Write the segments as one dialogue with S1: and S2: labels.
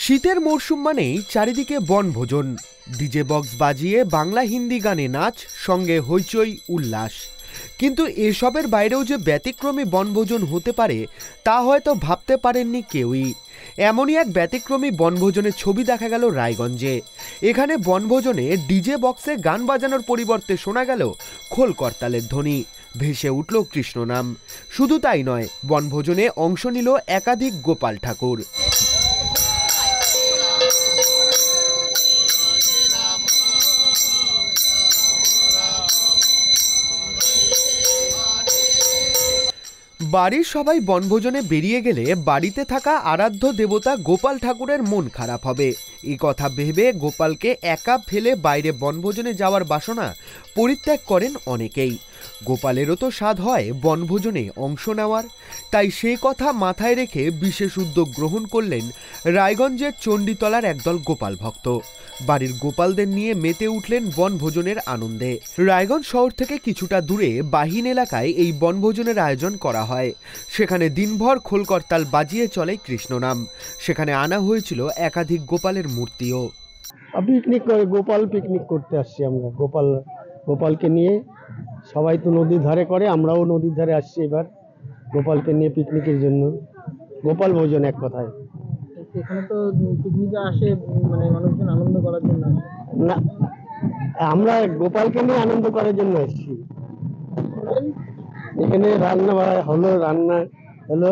S1: শীতের মরশুম মানেই চারিদিকে বনভোজন, ডিজে বক্স বাজিয়ে বাংলা হিন্দি গানে নাচ, সঙ্গে হইচই উল্লাস। কিন্তু এসবের বাইরেও যে ব্যতিক্রমী বনভোজন হতে পারে তা হয়তো ভাবতে পারেননি কেউই। এমনই এক ব্যতিক্রমী বনভোজনের ছবি দেখা গেল রায়গঞ্জে। এখানে বনভোজনে ডিজে বক্সে গান বাজানোর পরিবর্তে শোনা গেল খোল করতালের ধ্বনি, ভেসে উঠল কৃষ্ণ নাম। শুধু তাই নয়, বনভোজনে অংশ নিল একাধিক গোপাল ঠাকুর। বাড়ির সবাই বনভোজনে বেরিয়ে গেলে বাড়িতে থাকা আরাধ্য দেবতা গোপাল ঠাকুরের মন খারাপ হবে, এই কথা ভেবে গোপালকে একা ফেলে বাইরে বনভোজনে যাওয়ার বাসনা পরিত্যাগ করেন অনেকেই। গোপালেরও তো স্বাদ হয় বনভোজনে অংশ নেওয়ার, তাই সেই কথা মাথায় রেখে বিশেষ উদ্যোগ গ্রহণ করলেন রায়গঞ্জের চণ্ডীতলার একদল গোপাল ভক্ত। বাড়ির গোপালদের নিয়ে মেতে উঠলেন বনভোজনের আনন্দে। রায়গঞ্জ শহর থেকে কিছুটা দূরে বাহিন এলাকায় এই বনভোজনের আয়োজন করা হয়। সেখানে দিনভর খোল করতাল বাজিয়ে চলে কৃষ্ণ নাম। সেখানে আনা হয়েছিল একাধিক গোপালের মূর্তিও।
S2: পিকনিক গোপাল পিকনিক করতে আসছি আমরা। গোপালকে নিয়ে সবাই তো নদীর ধারে করে, আমরাও নদীর ধারে আসছি এবার গোপালকে নিয়ে পিকনিকের জন্য। গোপাল ভোজন এক কথায়।
S3: এখানে তো পিকনিকে আসে মানে মানুষজন আনন্দ করার জন্য,
S2: না আমরা গোপালকে নিয়ে আনন্দ করার জন্য আসছি। এখানে রান্না হলো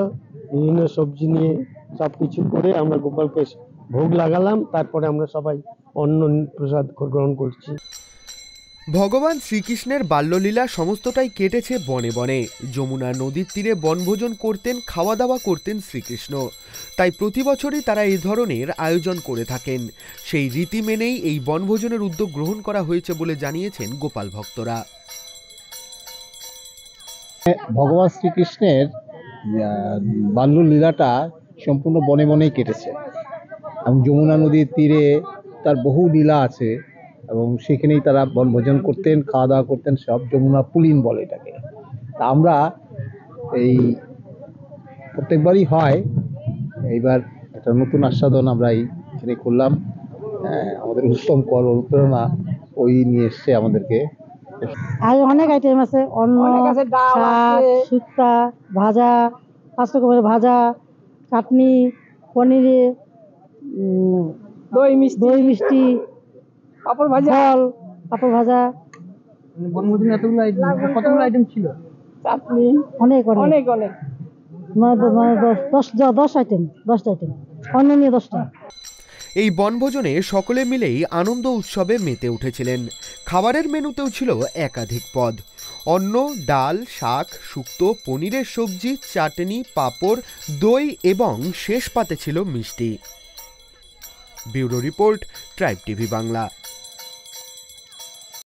S2: বিভিন্ন সবজি নিয়ে সবকিছু করে আমরা গোপালকে ভোগ লাগালাম, তারপরে আমরা সবাই অন্ন প্রসাদ গ্রহণ করছি।
S1: ভগবান শ্রীকৃষ্ণের বাল্যলীলা সমস্তটাই কেটেছে বনে বনে। যমুনা নদীর তীরে বনভোজন করতেন, খাওয়া দাওয়া করতেন শ্রীকৃষ্ণ। তাই প্রতি বছরই তারা এই ধরনের আয়োজন করে থাকেন। সেই রীতি মেনেই এই বনভোজনের উদ্যোগ গ্রহণ করা হয়েছে বলে জানিয়েছেন গোপাল ভক্তরা।
S4: ভগবান শ্রীকৃষ্ণের বাল্যলীলাটা সম্পূর্ণ বনে বনেই কেটেছে এবং যমুনা নদীর তীরে তার বহু লীলা আছে এবং সেখানেই তারা বনভোজন করতেন, খাওয়া দাওয়া করতেন, সব যমুনা পুলিন বলে এটাকে। তা আমরা এই প্রত্যেকবারই হয়, এইবার একটা নতুন আস্বাদন আমরা এখানে করলাম। আমাদের উত্তম কর অনুপ্রেরণা ওই নিয়ে এসছে আমাদেরকে।
S5: আর অনেক আইটেম আছে, অন্ন, শাক, শুক্তা, ভাজা, 5 রকমের ভাজা, চাটনি, পনিরে, দই মিষ্টি, পাপড় ভাজা, পাপড় ভাজা।
S3: বনভোজনে কতগুলো আইটেম ছিল?
S5: চাটনি অনেক 10 আইটেম, অন্ন নিয়ে 10টা।
S1: এই বনভোজনে সকলে মিলেই আনন্দ উৎসবে মেতে উঠেছিলেন। খাবারের মেনুতেও ছিল একাধিক পদ: অন্ন, ডাল, শাক, শুক্তো, পনিরের সবজি, চাটনি, পাঁপড়, দই এবং শেষ পাতে ছিল মিষ্টি। Bureau report, tribe TV Bangla.